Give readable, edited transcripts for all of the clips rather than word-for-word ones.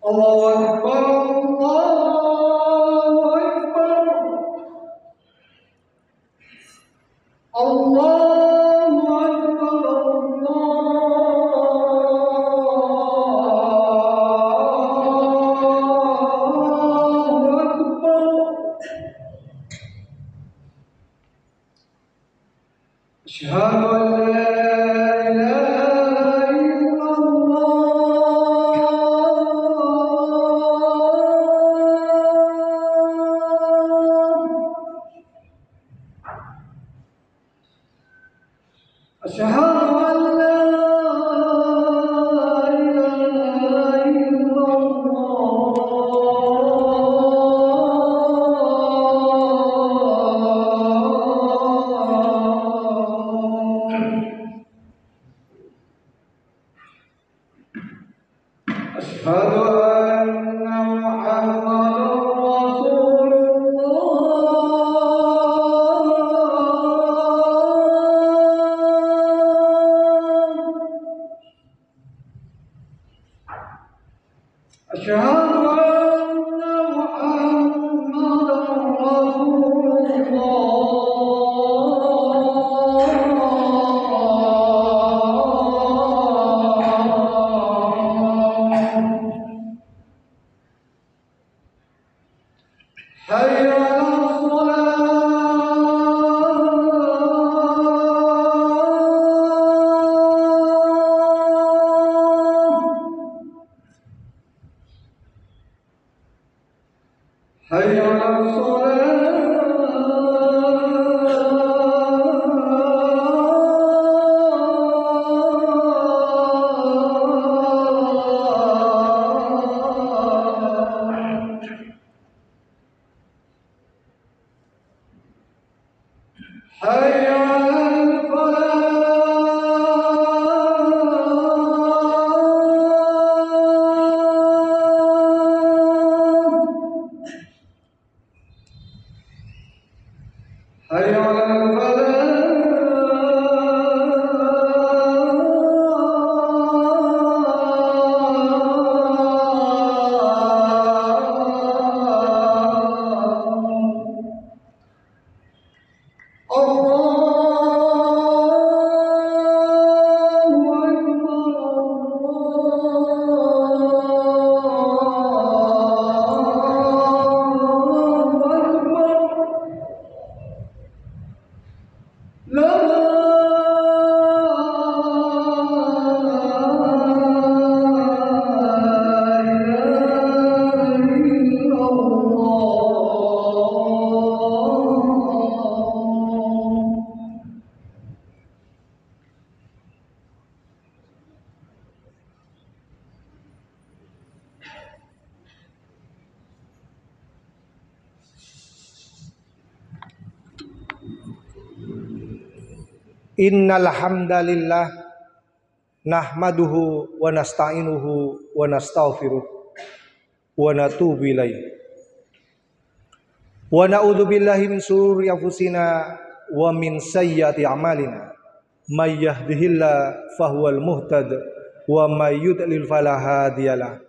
الله أكبر الله أكبر الله أكبر الله أكبر أشهد أن لا إله إلا الله أشهد أن لا إله إلا الله أشهد أن محمدا رسول الله أشهد أن محمدا رسول الله حي على الصلاة حي على الصلاة حي على الفلاح حي على الفلاح الله أكبر لا إله إلا الله Innal hamdalillah nahmaduhu wa nasta'inuhu wa nastaghfiruh wa natubu ilaih wa na'udzu billahi min shururi anfusina wa min sayyiati a'malina may yahdihillahu fahuwal muhtad wa may yudlil fala hadiyalah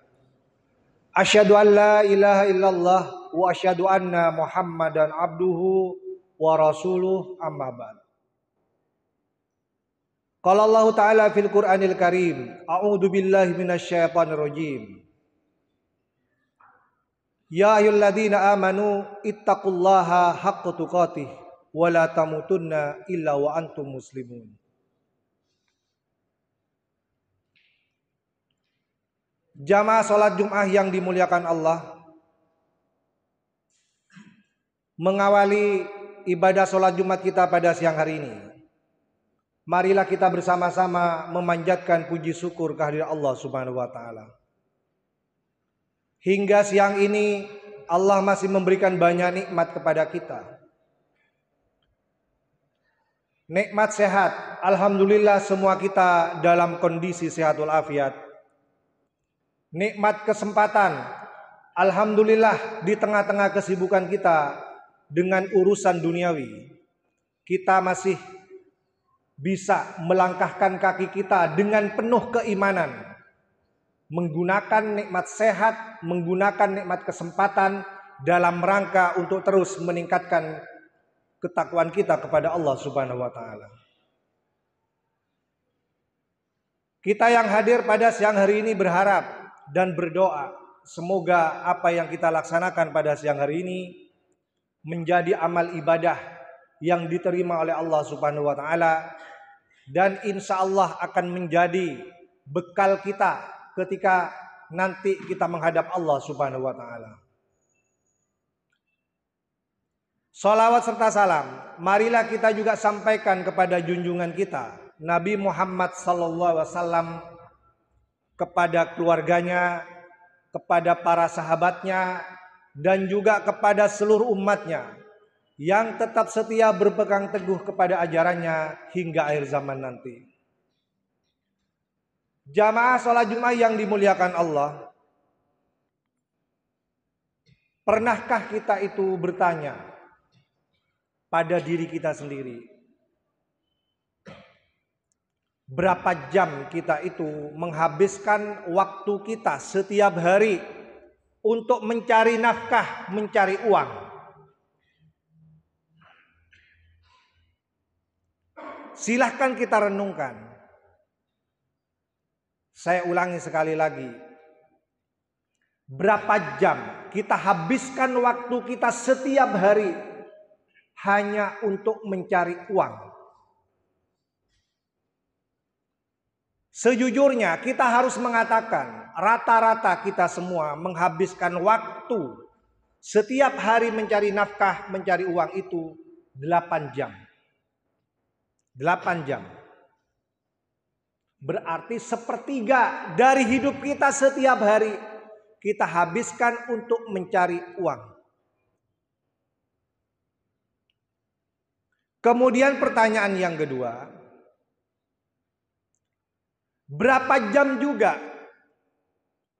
asyhadu an la ilaha illallah wa asyhadu anna muhammadan abduhu wa rasuluh amma ba'd. Qala Allah Ta'ala fil Qur'anil Karim, a'udzu billahi minasyaitonir rajim. Ya ayyuhalladzina amanu ittaqullaha haqqa tuqatih wa la tamutunna illa wa antum muslimun. Jamaah salat Jumat yang dimuliakan Allah, mengawali ibadah salat Jumat kita pada siang hari ini, marilah kita bersama-sama memanjatkan puji syukur kehadirat Allah Subhanahu wa taala. Hingga siang ini Allah masih memberikan banyak nikmat kepada kita. Nikmat sehat, alhamdulillah semua kita dalam kondisi sehat walafiat. Nikmat kesempatan, alhamdulillah di tengah-tengah kesibukan kita dengan urusan duniawi, kita masih bisa melangkahkan kaki kita dengan penuh keimanan menggunakan nikmat sehat, menggunakan nikmat kesempatan dalam rangka untuk terus meningkatkan ketakwaan kita kepada Allah Subhanahu wa taala. Kita yang hadir pada siang hari ini berharap dan berdoa semoga apa yang kita laksanakan pada siang hari ini menjadi amal ibadah yang diterima oleh Allah Subhanahu wa taala, dan insya Allah akan menjadi bekal kita ketika nanti kita menghadap Allah Subhanahu wa taala. Salawat serta salam marilah kita juga sampaikan kepada junjungan kita Nabi Muhammad SAW, kepada keluarganya, kepada para sahabatnya, dan juga kepada seluruh umatnya yang tetap setia berpegang teguh kepada ajarannya hingga akhir zaman nanti. Jamaah sholat Jumat yang dimuliakan Allah, pernahkah kita itu bertanya pada diri kita sendiri, berapa jam kita itu menghabiskan waktu kita setiap hari untuk mencari nafkah, mencari uang? Silahkan kita renungkan. Saya ulangi sekali lagi. Berapa jam kita habiskan waktu kita setiap hari hanya untuk mencari uang? Sejujurnya kita harus mengatakan rata-rata kita semua menghabiskan waktu setiap hari mencari nafkah, mencari uang itu 8 jam. 8 jam. Berarti sepertiga dari hidup kita setiap hari kita habiskan untuk mencari uang. Kemudian pertanyaan yang kedua, berapa jam juga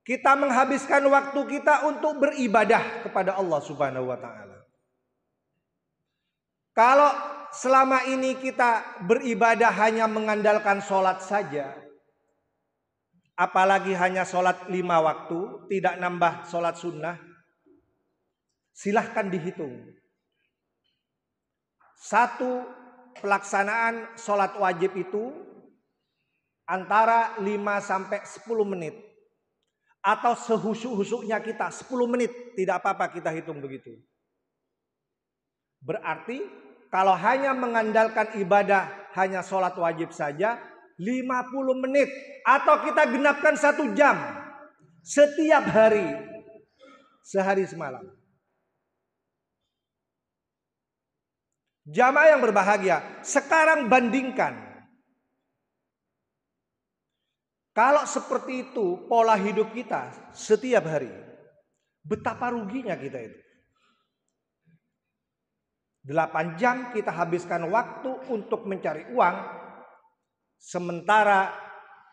kita menghabiskan waktu kita untuk beribadah kepada Allah Subhanahu wa taala? Kalau selama ini kita beribadah hanya mengandalkan sholat saja, apalagi hanya sholat 5 waktu, tidak nambah sholat sunnah, silahkan dihitung. Satu pelaksanaan sholat wajib itu antara 5 sampai 10 menit. Atau sehusyuk-husyuknya kita 10 menit. Tidak apa-apa kita hitung begitu. Berarti kalau hanya mengandalkan ibadah hanya sholat wajib saja 50 menit. Atau kita genapkan 1 jam. Setiap hari. Sehari semalam. Jamaah yang berbahagia, sekarang bandingkan. Kalau seperti itu pola hidup kita setiap hari, betapa ruginya kita itu. 8 jam kita habiskan waktu untuk mencari uang, sementara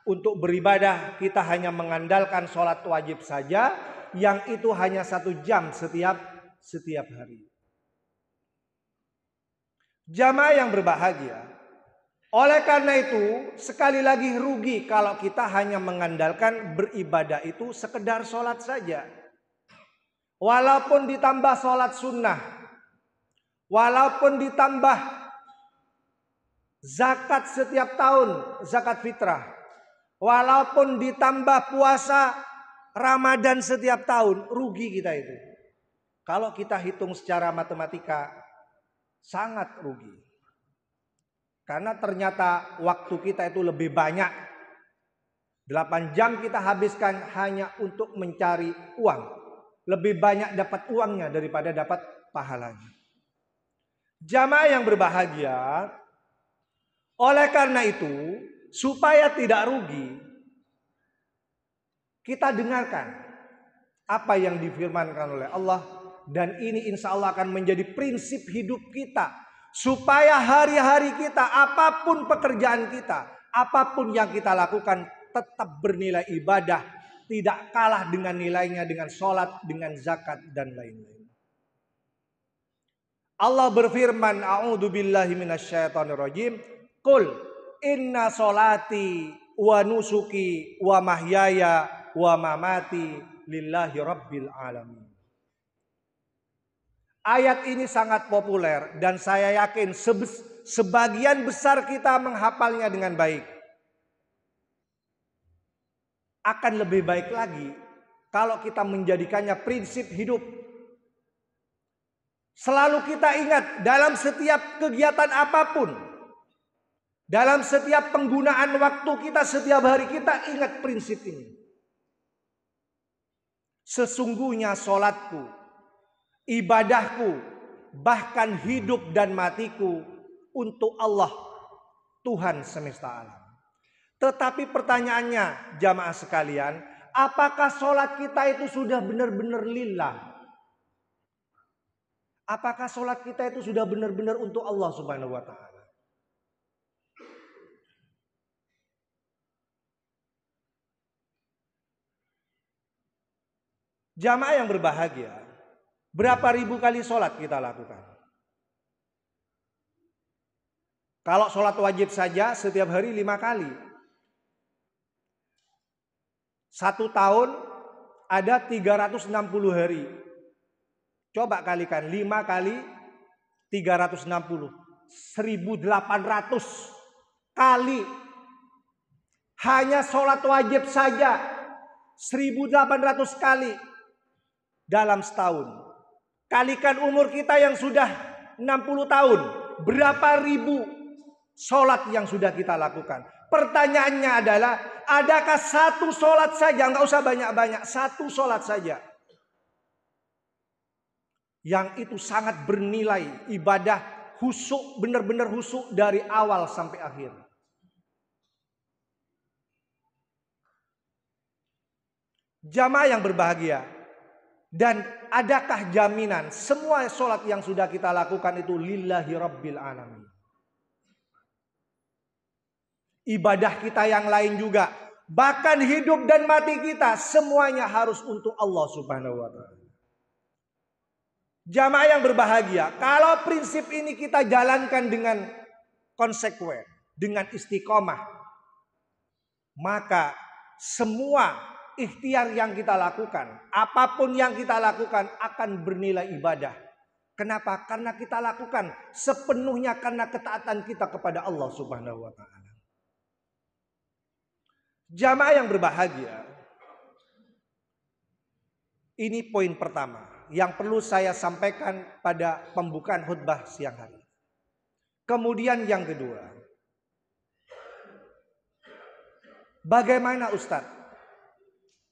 untuk beribadah kita hanya mengandalkan sholat wajib saja, yang itu hanya 1 jam setiap hari. Jamaah yang berbahagia, oleh karena itu sekali lagi rugi kalau kita hanya mengandalkan beribadah itu sekedar sholat saja. Walaupun ditambah sholat sunnah, walaupun ditambah zakat setiap tahun, zakat fitrah, walaupun ditambah puasa Ramadan setiap tahun, rugi kita itu. Kalau kita hitung secara matematika, sangat rugi. Karena ternyata waktu kita itu lebih banyak. 8 jam kita habiskan hanya untuk mencari uang. Lebih banyak dapat uangnya daripada dapat pahalanya. Jamaah yang berbahagia, oleh karena itu, supaya tidak rugi, kita dengarkan apa yang difirmankan oleh Allah. Dan ini insya Allah akan menjadi prinsip hidup kita. Supaya hari-hari kita, apapun pekerjaan kita, apapun yang kita lakukan, tetap bernilai ibadah. Tidak kalah dengan nilainya dengan sholat, dengan zakat, dan lain-lain. Allah berfirman, a'udzubillahi minasyaitonirrajim, Qul inna sholati wa nusuki wa mahyaya wa mamati lillahi rabbil alamin. Ayat ini sangat populer dan saya yakin sebagian besar kita menghafalnya dengan baik. Akan lebih baik lagi kalau kita menjadikannya prinsip hidup. Selalu kita ingat dalam setiap kegiatan apapun, dalam setiap penggunaan waktu kita setiap hari, kita ingat prinsip ini. Sesungguhnya sholatku, ibadahku, bahkan hidup dan matiku untuk Allah, Tuhan semesta alam. Tetapi pertanyaannya jamaah sekalian, apakah sholat kita itu sudah benar-benar lillah? Apakah sholat kita itu sudah benar-benar untuk Allah Subhanahu wa ta'ala? Jamaah yang berbahagia, berapa ribu kali sholat kita lakukan? Kalau sholat wajib saja setiap hari 5 kali. 1 tahun ada 360 hari. Coba kalikan 5 kali 360. 1800 kali. Hanya sholat wajib saja 1800 kali dalam setahun. Kalikan umur kita yang sudah 60 tahun. Berapa ribu sholat yang sudah kita lakukan? Pertanyaannya adalah, adakah satu sholat saja, nggak usah banyak-banyak, satu sholat saja yang itu sangat bernilai ibadah khusyuk, benar-benar khusyuk dari awal sampai akhir? Jamaah yang berbahagia, dan adakah jaminan semua sholat yang sudah kita lakukan itu lillahi rabbil alamin? Ibadah kita yang lain juga, bahkan hidup dan mati kita, semuanya harus untuk Allah Subhanahu wa ta'ala. Jamaah yang berbahagia, kalau prinsip ini kita jalankan dengan konsekuen, dengan istiqomah, maka semua ikhtiar yang kita lakukan, apapun yang kita lakukan akan bernilai ibadah. Kenapa? Karena kita lakukan sepenuhnya karena ketaatan kita kepada Allah Subhanahu wa ta'ala. Jamaah yang berbahagia, ini poin pertama yang perlu saya sampaikan pada pembukaan khutbah siang hari. Kemudian yang kedua, bagaimana Ustadz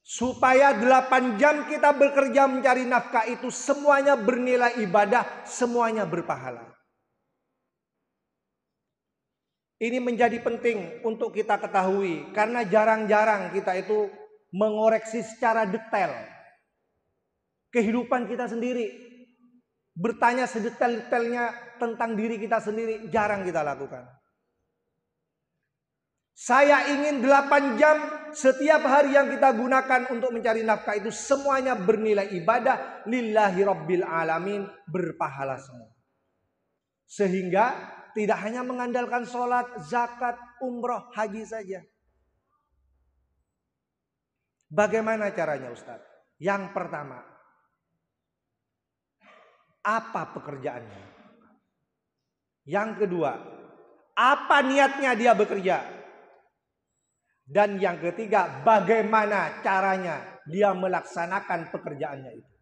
supaya 8 jam kita bekerja mencari nafkah itu semuanya bernilai ibadah, semuanya berpahala? Ini menjadi penting untuk kita ketahui karena jarang-jarang kita itu mengoreksi secara detail kehidupan kita sendiri. Bertanya sedetail-detailnya tentang diri kita sendiri jarang kita lakukan. Saya ingin 8 jam setiap hari yang kita gunakan untuk mencari nafkah itu semuanya bernilai ibadah lillahi rabbil alamin, berpahala semua. Sehingga tidak hanya mengandalkan sholat, zakat, umroh, haji saja. Bagaimana caranya Ustaz? Yang pertama, apa pekerjaannya? Yang kedua, apa niatnya dia bekerja? Dan yang ketiga, bagaimana caranya dia melaksanakan pekerjaannya itu?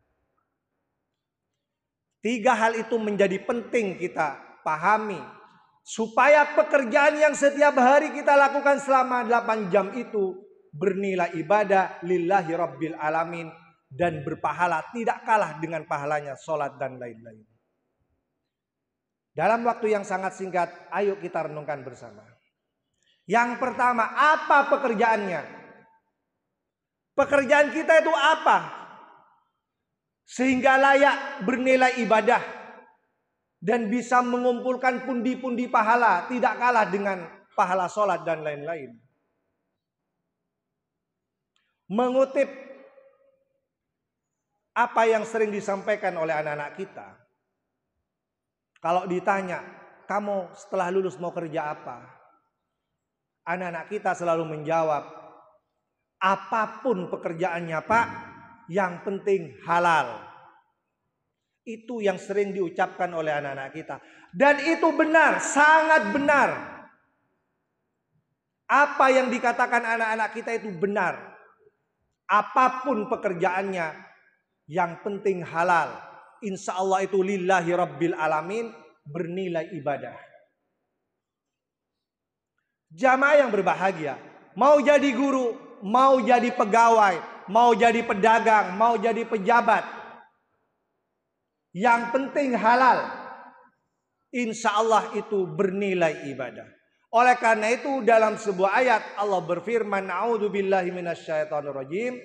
3 hal itu menjadi penting kita pahami supaya pekerjaan yang setiap hari kita lakukan selama 8 jam itu bernilai ibadah lillahi rabbil alamin dan berpahala, tidak kalah dengan pahalanya sholat dan lain-lain. Dalam waktu yang sangat singkat, ayo kita renungkan bersama. Yang pertama, apa pekerjaannya? Pekerjaan kita itu apa? Sehingga layak bernilai ibadah dan bisa mengumpulkan pundi-pundi pahala, tidak kalah dengan pahala sholat dan lain-lain. Mengutip apa yang sering disampaikan oleh anak-anak kita. Kalau ditanya, kamu setelah lulus mau kerja apa? Anak-anak kita selalu menjawab, Apapun pekerjaannya Pak, yang penting halal. Itu yang sering diucapkan oleh anak-anak kita. Dan itu benar, sangat benar. Apa yang dikatakan anak-anak kita itu benar. Apapun pekerjaannya, yang penting halal. Insya Allah itu lillahi rabbil alamin, bernilai ibadah. Jamaah yang berbahagia, mau jadi guru, mau jadi pegawai, mau jadi pedagang, mau jadi pejabat, yang penting halal. Insya Allah itu bernilai ibadah. Oleh karena itu dalam sebuah ayat Allah berfirman, a'udzubillahi minasyaitonirrajim,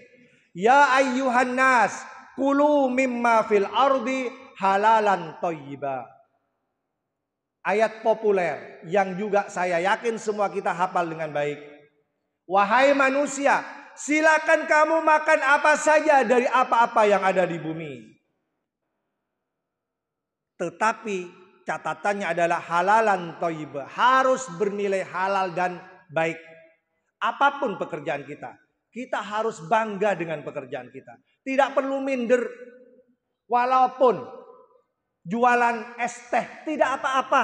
ya ayyuhan nas kulu mimma fil ardi halalan thayyiba. Ayat populer yang juga saya yakin semua kita hafal dengan baik. Wahai manusia, silakan kamu makan apa saja dari apa-apa yang ada di bumi. Tetapi catatannya adalah halalan thayyibah, harus bernilai halal dan baik. Apapun pekerjaan kita, kita harus bangga dengan pekerjaan kita. Tidak perlu minder. Walaupun jualan es teh tidak apa-apa.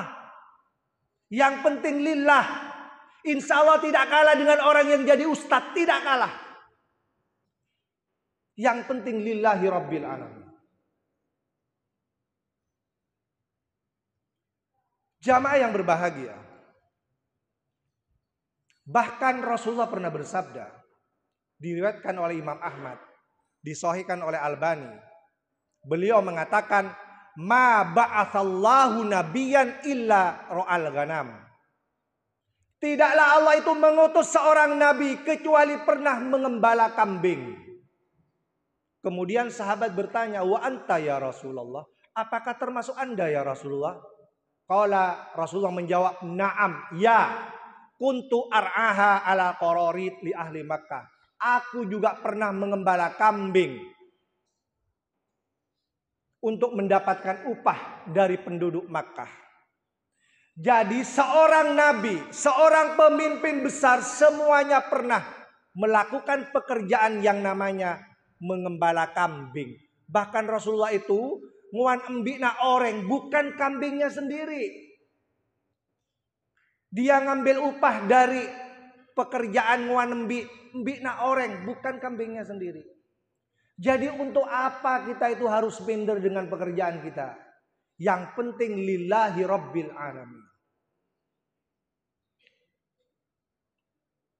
Yang penting lillah. Insya Allah tidak kalah dengan orang yang jadi ustadz, tidak kalah. Yang penting lillahi rabbil alamin. Jamaah yang berbahagia, bahkan Rasulullah pernah bersabda, diriwayatkan oleh Imam Ahmad, disahihkan oleh Albani. Beliau mengatakan, ma ba'atsallahu nabiyyan illa ra'al ghanam. Tidaklah Allah itu mengutus seorang nabi kecuali pernah mengembala kambing. Kemudian sahabat bertanya, wa anta ya Rasulullah, apakah termasuk Anda ya Rasulullah? Qala, Rasulullah menjawab, na'am, ya, kuntu ar'aha ala qararit li ahli Makkah. Aku juga pernah mengembala kambing untuk mendapatkan upah dari penduduk Makkah. Jadi seorang nabi, seorang pemimpin besar, semuanya pernah melakukan pekerjaan yang namanya mengembala kambing. Bahkan Rasulullah itu nguan embikna oreng, bukan kambingnya sendiri. Dia ngambil upah dari pekerjaan nguan embikna oreng, bukan kambingnya sendiri. Jadi untuk apa kita itu harus minder dengan pekerjaan kita? Yang penting lillahi rabbil alamin.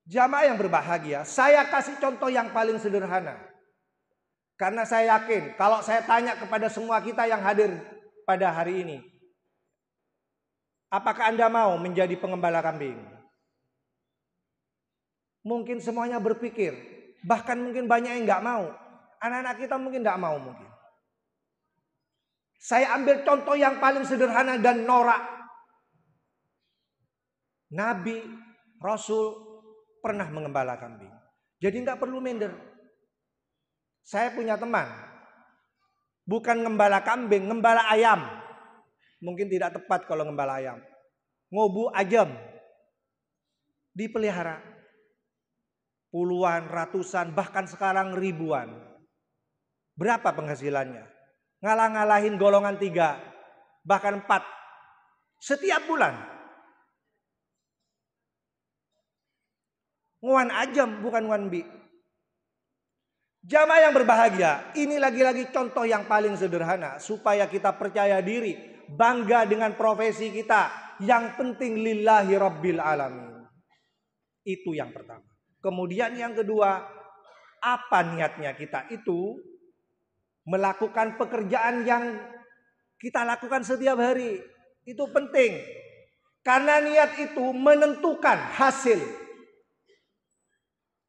Jamaah yang berbahagia, saya kasih contoh yang paling sederhana. Karena saya yakin kalau saya tanya kepada semua kita yang hadir pada hari ini, apakah Anda mau menjadi pengembala kambing? Mungkin semuanya berpikir, bahkan mungkin banyak yang nggak mau. Anak-anak kita mungkin nggak mau mungkin. Saya ambil contoh yang paling sederhana dan norak. Nabi, Rasul pernah mengembala kambing. Jadi nggak perlu minder. Saya punya teman, bukan ngembala kambing, ngembala ayam. Mungkin tidak tepat kalau ngembala ayam. Ngobu ajam, dipelihara. Puluhan, ratusan, bahkan sekarang ribuan. Berapa penghasilannya? Ngalah-ngalahin golongan 3, bahkan 4. Setiap bulan. Nguan ajam, bukan nguan bi. Jamaah yang berbahagia, ini lagi-lagi contoh yang paling sederhana supaya kita percaya diri, bangga dengan profesi kita. Yang penting lillahi rabbil alamin. Itu yang pertama. Kemudian yang kedua, apa niatnya kita itu melakukan pekerjaan yang kita lakukan setiap hari. Itu penting. Karena niat itu menentukan hasil.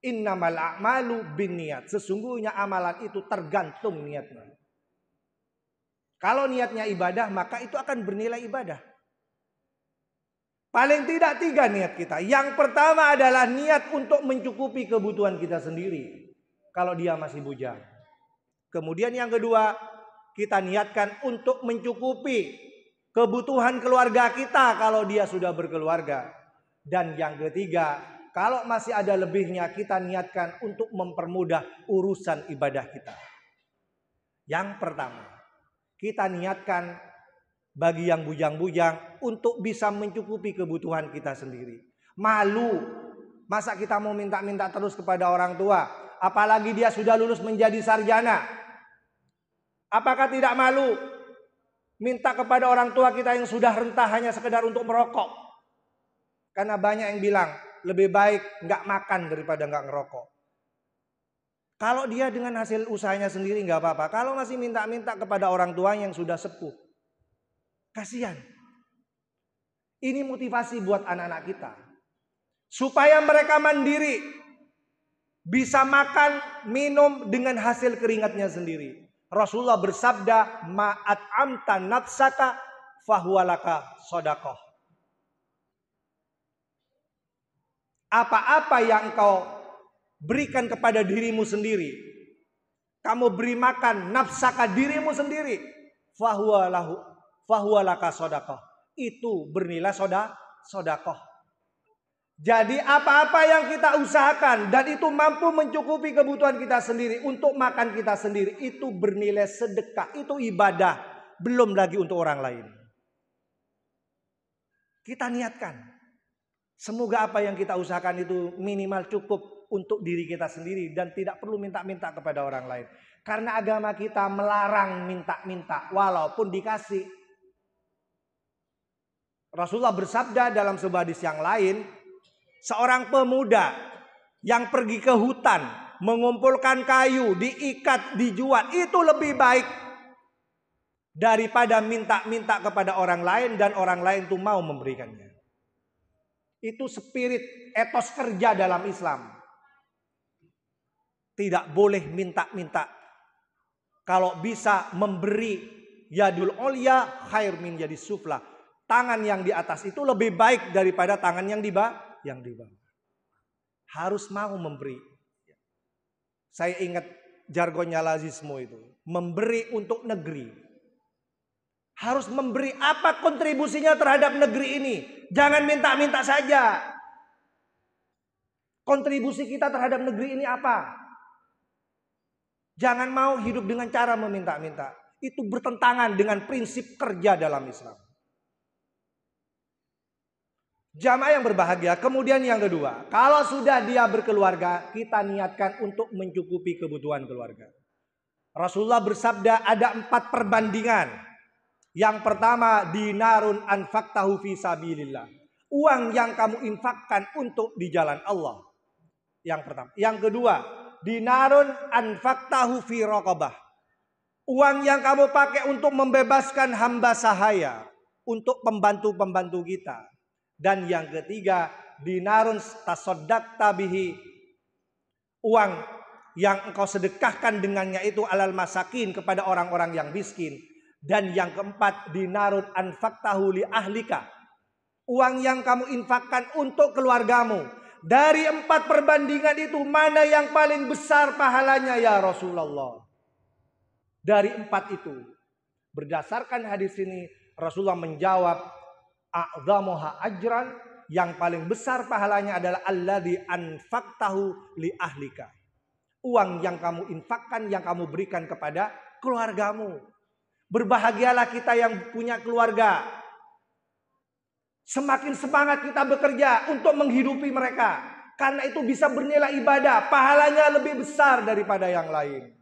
Innamal a'malu binniyat. Sesungguhnya amalan itu tergantung niatnya. Kalau niatnya ibadah, maka itu akan bernilai ibadah. Paling tidak 3 niat kita. Yang pertama adalah niat untuk mencukupi kebutuhan kita sendiri. Kalau dia masih bujang. Kemudian yang kedua, kita niatkan untuk mencukupi kebutuhan keluarga kita kalau dia sudah berkeluarga. Dan yang ketiga, Kalau masih ada lebihnya, kita niatkan untuk mempermudah urusan ibadah kita. Yang pertama, kita niatkan bagi yang bujang-bujang untuk bisa mencukupi kebutuhan kita sendiri. Malu, masa kita mau minta-minta terus kepada orang tua? Apalagi dia sudah lulus menjadi sarjana. Apakah tidak malu minta kepada orang tua kita yang sudah rentah hanya sekedar untuk merokok? Karena banyak yang bilang, lebih baik nggak makan daripada nggak ngerokok. Kalau dia dengan hasil usahanya sendiri nggak apa-apa. Kalau masih minta-minta kepada orang tua yang sudah sepuh, kasihan. Ini motivasi buat anak-anak kita, supaya mereka mandiri, bisa makan, minum dengan hasil keringatnya sendiri. Rasulullah bersabda, ma'at amta nafsaka fahuwalaka sodakoh. Apa-apa yang engkau berikan kepada dirimu sendiri, kamu beri makan nafsaka dirimu sendiri, fahuwalaka sodakoh, itu bernilai sodakoh. Jadi apa-apa yang kita usahakan dan itu mampu mencukupi kebutuhan kita sendiri, untuk makan kita sendiri, itu bernilai sedekah, itu ibadah, belum lagi untuk orang lain. Kita niatkan, semoga apa yang kita usahakan itu minimal cukup untuk diri kita sendiri dan tidak perlu minta-minta kepada orang lain. Karena agama kita melarang minta-minta walaupun dikasih. Rasulullah bersabda dalam sebuah hadis yang lain, seorang pemuda yang pergi ke hutan mengumpulkan kayu, diikat, dijual, itu lebih baik daripada minta-minta kepada orang lain dan orang lain itu mau memberikannya. Itu spirit, etos kerja dalam Islam. Tidak boleh minta-minta. Kalau bisa memberi, yadul ulya khair min yadis sufla. Tangan yang di atas itu lebih baik daripada tangan yang di bawah. Harus mau memberi. Saya ingat jargonnya lazismo itu. Memberi untuk negeri. Harus memberi apa kontribusinya terhadap negeri ini. Jangan minta-minta saja. Kontribusi kita terhadap negeri ini apa? Jangan mau hidup dengan cara meminta-minta. Itu bertentangan dengan prinsip kerja dalam Islam. Jamaah yang berbahagia. Kemudian yang kedua, kalau sudah dia berkeluarga, kita niatkan untuk mencukupi kebutuhan keluarga. Rasulullah bersabda ada 4 perbandingan. Yang pertama, dinarun anfaqtahu fi sabilillah. Uang yang kamu infakkan untuk di jalan Allah. Yang pertama. Yang kedua, dinarun anfaqtahu fi raqabah. Uang yang kamu pakai untuk membebaskan hamba sahaya, untuk pembantu-pembantu kita. Dan yang ketiga, dinarun tasaddaqta bihi. Uang yang engkau sedekahkan dengannya itu alal masakin, kepada orang-orang yang miskin. Dan yang keempat, dinarun anfaqtahu li ahlika. Uang yang kamu infakkan untuk keluargamu. Dari 4 perbandingan itu, mana yang paling besar pahalanya ya Rasulullah? Dari 4 itu, berdasarkan hadis ini, Rasulullah menjawab, a'zamuha ajran, yang paling besar pahalanya adalah alladzi anfaqtahu li ahlika. Uang yang kamu infakkan, yang kamu berikan kepada keluargamu. Berbahagialah kita yang punya keluarga. Semakin semangat kita bekerja untuk menghidupi mereka. Karena itu bisa bernilai ibadah. Pahalanya lebih besar daripada yang lain.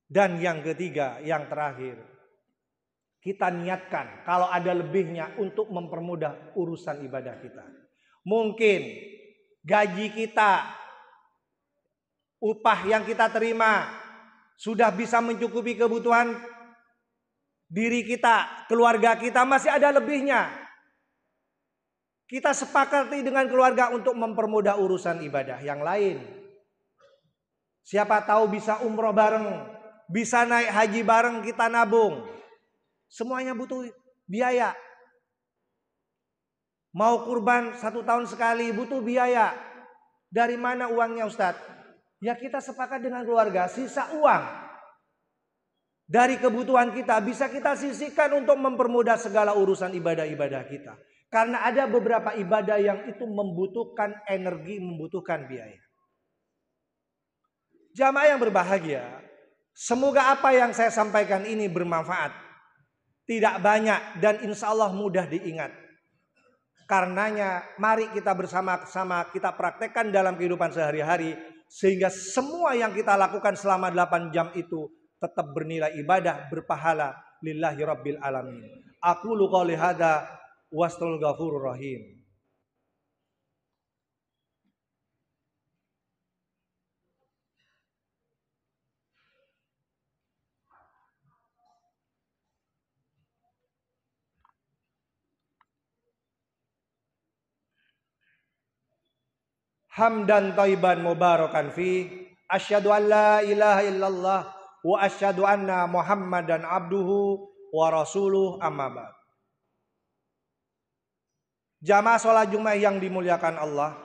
Dan yang ketiga, yang terakhir. Kita niatkan kalau ada lebihnya untuk mempermudah urusan ibadah kita. Mungkin gaji kita, upah yang kita terima sudah bisa mencukupi kebutuhan diri kita, keluarga kita, masih ada lebihnya. Kita sepakati dengan keluarga untuk mempermudah urusan ibadah yang lain. Siapa tahu bisa umroh bareng, bisa naik haji bareng, kita nabung. Semuanya butuh biaya. Mau kurban 1 tahun sekali butuh biaya. Dari mana uangnya Ustadz? Ya kita sepakat dengan keluarga, sisa uang dari kebutuhan kita bisa kita sisihkan untuk mempermudah segala urusan ibadah-ibadah kita. Karena ada beberapa ibadah yang itu membutuhkan energi, membutuhkan biaya. Jamaah yang berbahagia, semoga apa yang saya sampaikan ini bermanfaat. Tidak banyak dan insya Allah mudah diingat. Karenanya mari kita bersama-sama kita praktekkan dalam kehidupan sehari-hari. Sehingga semua yang kita lakukan selama 8 jam itu tetap bernilai ibadah, berpahala. Lillahi Rabbil Alamin. Aqulu qouli hadza wassalamu ghafurur rahim. Hamdan thayyiban mubarakan fi. Asyhadu an la ilaha illallah wa asyhadu anna Muhammadan abduhu wa rasuluh amma ba'd. Jamaah sholat Jumat yang dimuliakan Allah,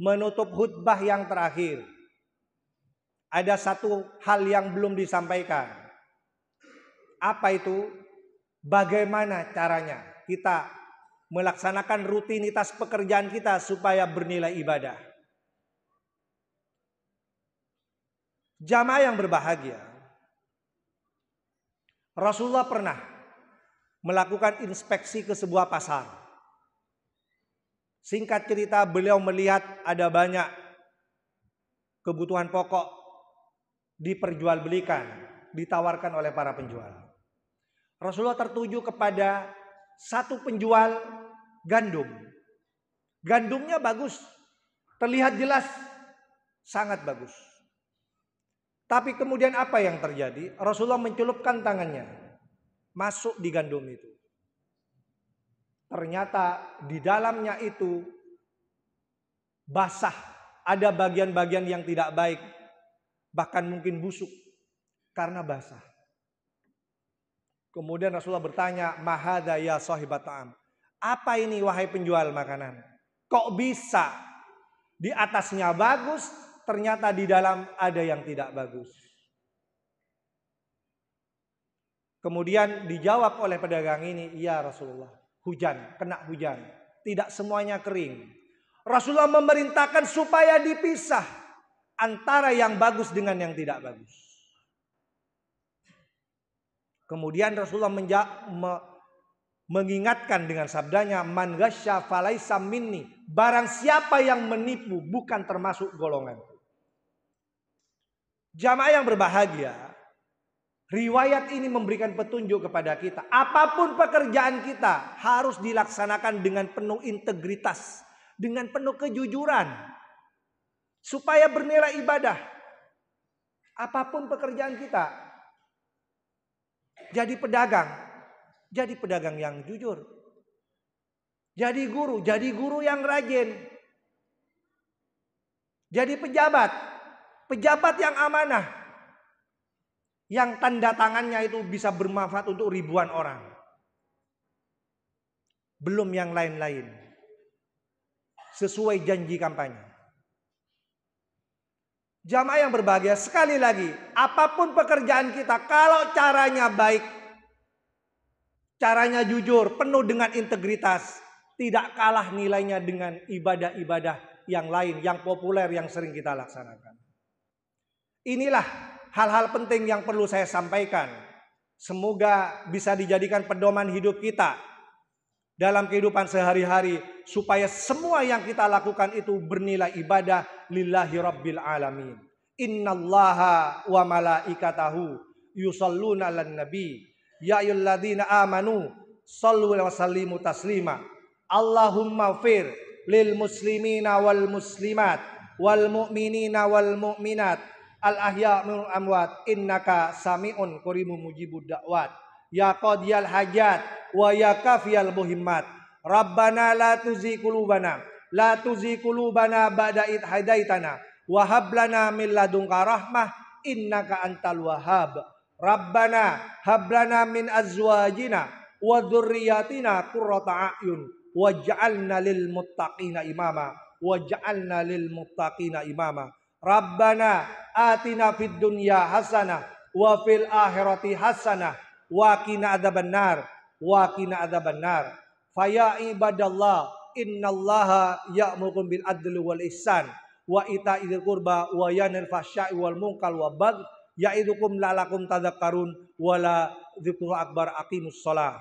menutup khutbah yang terakhir, ada satu hal yang belum disampaikan. Apa itu? Bagaimana caranya kita melaksanakan rutinitas pekerjaan kita supaya bernilai ibadah. Jamaah yang berbahagia, Rasulullah pernah melakukan inspeksi ke sebuah pasar. Singkat cerita, beliau melihat ada banyak kebutuhan pokok diperjualbelikan, ditawarkan oleh para penjual. Rasulullah tertuju kepada satu penjual gandum. Gandumnya bagus, terlihat jelas, sangat bagus. Tapi kemudian apa yang terjadi? Rasulullah mencelupkan tangannya, masuk di gandum itu. Ternyata di dalamnya itu basah, ada bagian-bagian yang tidak baik, bahkan mungkin busuk karena basah. Kemudian Rasulullah bertanya, "Mahadha ya sahibat ta'am?" Apa ini wahai penjual makanan? Kok bisa di atasnya bagus, ternyata di dalam ada yang tidak bagus? Kemudian dijawab oleh pedagang ini, "Ya Rasulullah, hujan, kena hujan. Tidak semuanya kering." Rasulullah memerintahkan supaya dipisah antara yang bagus dengan yang tidak bagus. Kemudian Rasulullah mengingatkan dengan sabdanya, "Man ghasya falaisa minni." Barang siapa yang menipu bukan termasuk golongan. Jamaah yang berbahagia, riwayat ini memberikan petunjuk kepada kita. Apapun pekerjaan kita harus dilaksanakan dengan penuh integritas, dengan penuh kejujuran, supaya bernilai ibadah. Apapun pekerjaan kita, jadi pedagang yang jujur. Jadi guru yang rajin. Jadi pejabat yang amanah. Yang tanda tangannya itu bisa bermanfaat untuk ribuan orang. Belum yang lain-lain. Sesuai janji kampanye. Jamaah yang berbahagia, sekali lagi, apapun pekerjaan kita, kalau caranya baik, caranya jujur, penuh dengan integritas, tidak kalah nilainya dengan ibadah-ibadah yang lain, yang populer, yang sering kita laksanakan. Inilah hal-hal penting yang perlu saya sampaikan. Semoga bisa dijadikan pedoman hidup kita dalam kehidupan sehari-hari, supaya semua yang kita lakukan itu bernilai ibadah lillahi rabbil alamin. Innallaha wa malaikatahu yusalluna 'alan nabi ya ayyuhalladzina amanu shallu wa sallimu taslima. Allahumma fir lil muslimina wal muslimat wal mu'minina wal mu'minat al ahya minal amwat innaka sami'un qaribun mujibud da'wat ya qadiyal hajat wa ya kafiyal muhimmat. Rabbana la tuzigh qulubana ba'da id hadaitana wa hab lana min ladunka rahmah innaka antal wahhab. Rabbana hab lana min azwajina wa dzurriyyatina qurrata a'yun waj'alna lil muttaqina imama. Rabbana atina fid dunya hasanah wa fil akhirati hasanah wa qina adzabannar. Faya ibadallah innallaha ya'murukum bil adli wal ihsan wa ita'idil qurba wa yanhal fahsya'i wal munkar wa bagh ya'idukum la'allakum tadhakkarun wala dzikru akbar aqimus shalah.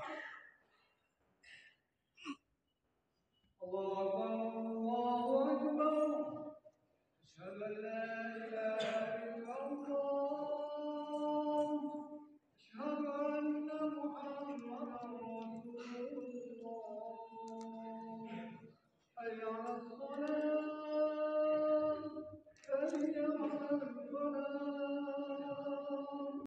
Allahu